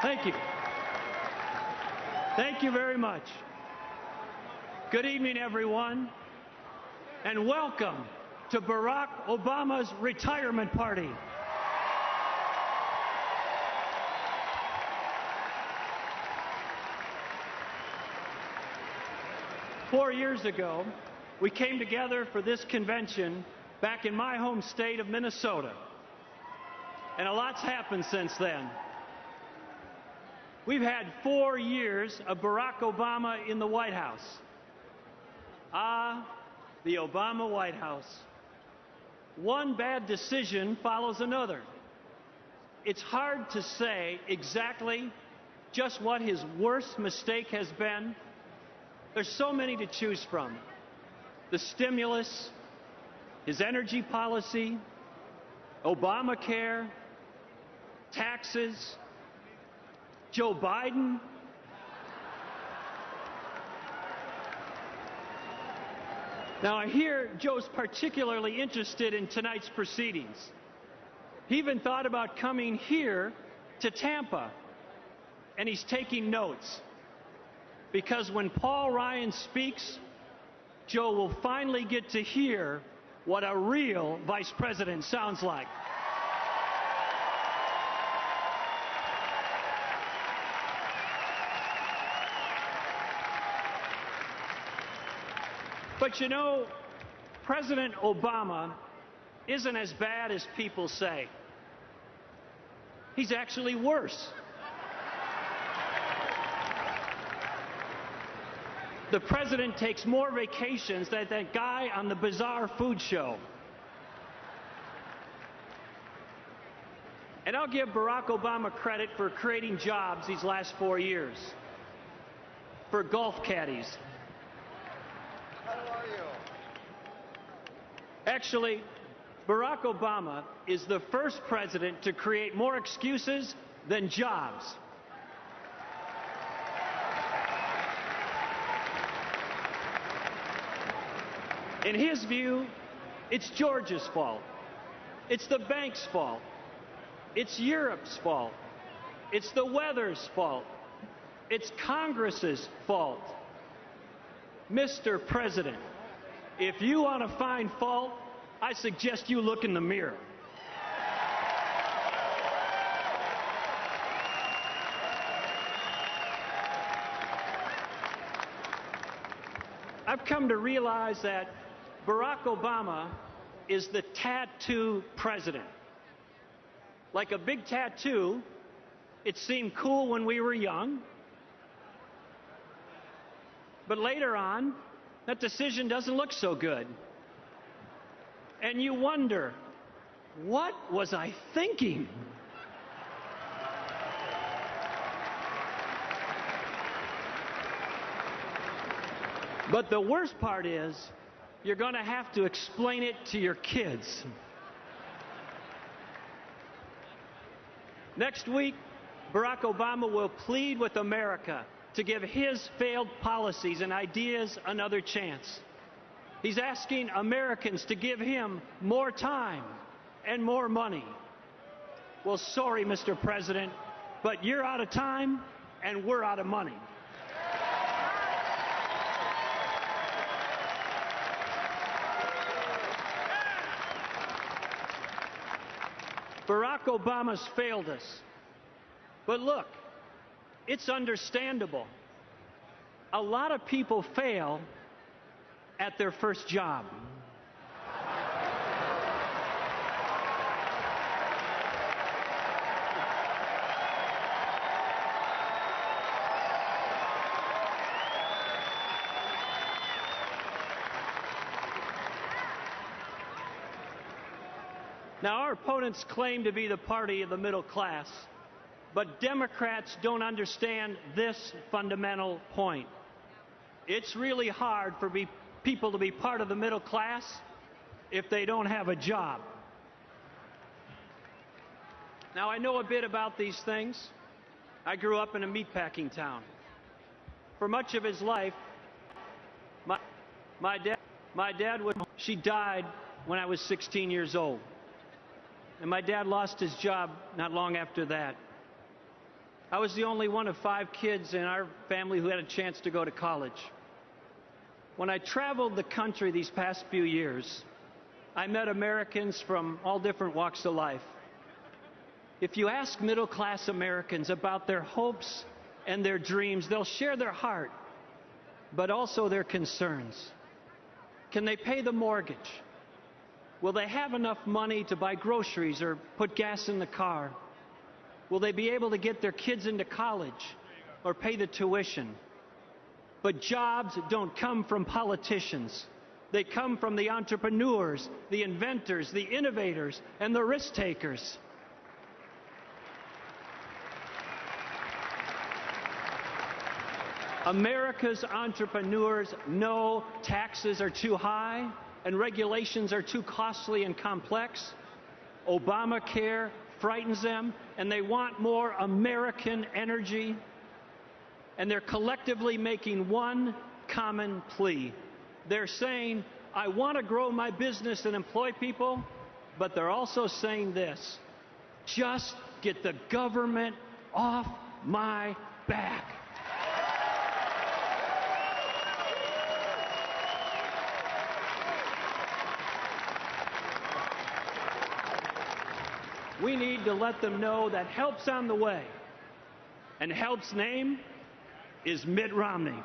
Thank you. Thank you very much. Good evening, everyone, and welcome to Barack Obama's retirement party. Four years ago, we came together for this convention back in my home state of Minnesota, and a lot's happened since then. We've had 4 years of Barack Obama in the White House. Ah, the Obama White House. One bad decision follows another. It's hard to say exactly just what his worst mistake has been. There's so many to choose from. The stimulus, his energy policy, Obamacare, taxes, Joe Biden. Now, I hear Joe's particularly interested in tonight's proceedings. He even thought about coming here to Tampa, and he's taking notes. Because when Paul Ryan speaks, Joe will finally get to hear what a real vice president sounds like. But you know, President Obama isn't as bad as people say. He's actually worse. The president takes more vacations than that guy on the bizarre food show. And I'll give Barack Obama credit for creating jobs these last 4 years. For golf caddies. How are you? Actually, Barack Obama is the first president to create more excuses than jobs. In his view, it's Georgia's fault. It's the bank's fault. It's Europe's fault. It's the weather's fault. It's Congress's fault. Mr. President, if you want to find fault, I suggest you look in the mirror. I've come to realize that Barack Obama is the tattoo president. Like a big tattoo, it seemed cool when we were young. But later on, that decision doesn't look so good. And you wonder, what was I thinking? But the worst part is, you're going to have to explain it to your kids. Next week, Barack Obama will plead with America to give his failed policies and ideas another chance. He's asking Americans to give him more time and more money. Well, sorry, Mr. President, but you're out of time and we're out of money. Barack Obama's failed us. But look, it's understandable. A lot of people fail at their first job. Now, our opponents claim to be the party of the middle class, but Democrats don't understand this fundamental point. It's really hard for people to be part of the middle class if they don't have a job. Now, I know a bit about these things. I grew up in a meatpacking town. For much of his life, my dad she died when I was 16 years old. And my dad lost his job not long after that. I was the only one of 5 kids in our family who had a chance to go to college. When I traveled the country these past few years, I met Americans from all different walks of life. If you ask middle-class Americans about their hopes and their dreams, they'll share their heart, but also their concerns. Can they pay the mortgage? Will they have enough money to buy groceries or put gas in the car? Will they be able to get their kids into college or pay the tuition? But jobs don't come from politicians. They come from the entrepreneurs, the inventors, the innovators, and the risk takers. America's entrepreneurs know taxes are too high and regulations are too costly and complex. Obamacare frightens them, and they want more American energy. And they're collectively making one common plea. They're saying, I want to grow my business and employ people, but they're also saying this: just get the government off my back. We need to let them know that help's on the way. And help's name is Mitt Romney.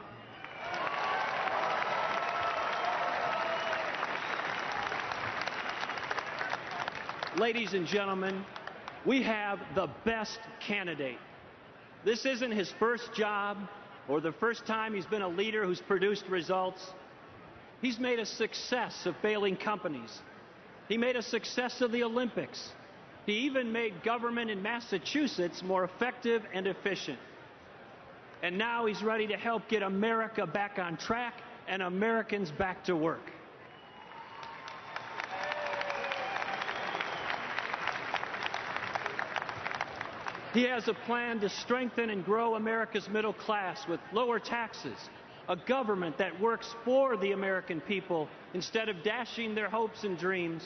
Ladies and gentlemen, we have the best candidate. This isn't his first job or the first time he's been a leader who's produced results. He's made a success of failing companies. He made a success of the Olympics. He even made government in Massachusetts more effective and efficient. And now he's ready to help get America back on track and Americans back to work. He has a plan to strengthen and grow America's middle class with lower taxes, a government that works for the American people instead of dashing their hopes and dreams,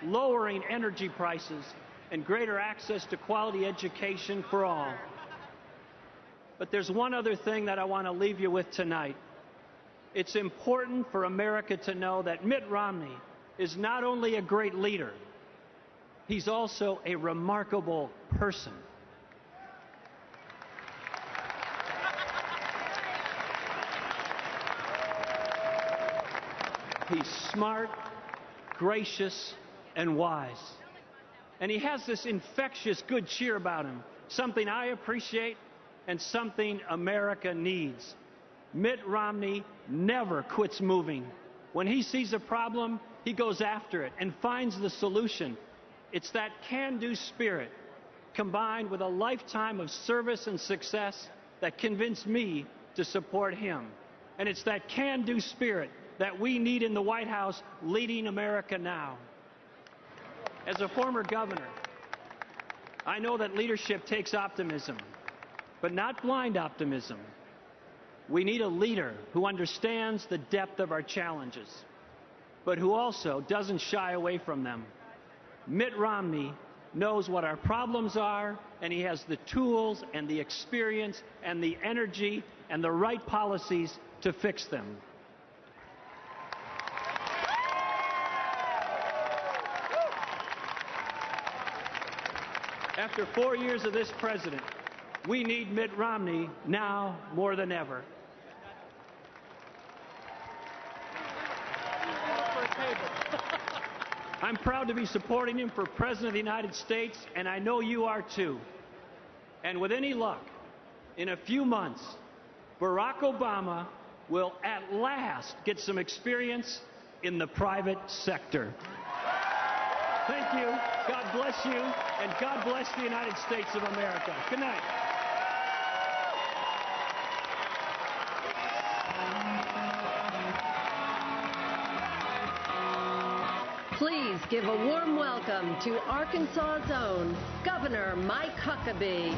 lowering energy prices, and greater access to quality education for all. But there's one other thing that I want to leave you with tonight. It's important for America to know that Mitt Romney is not only a great leader, he's also a remarkable person. He's smart, gracious, and wise. And he has this infectious good cheer about him, something I appreciate and something America needs. Mitt Romney never quits moving. When he sees a problem, he goes after it and finds the solution. It's that can-do spirit combined with a lifetime of service and success that convinced me to support him. And it's that can-do spirit that we need in the White House leading America now. As a former governor, I know that leadership takes optimism, but not blind optimism. We need a leader who understands the depth of our challenges, but who also doesn't shy away from them. Mitt Romney knows what our problems are, and he has the tools and the experience and the energy and the right policies to fix them. After 4 years of this president, we need Mitt Romney now more than ever. I'm proud to be supporting him for President of the United States, and I know you are too. And with any luck, in a few months, Barack Obama will at last get some experience in the private sector. Thank you. God bless you, and God bless the United States of America. Good night. Please give a warm welcome to Arkansas's own Governor Mike Huckabee.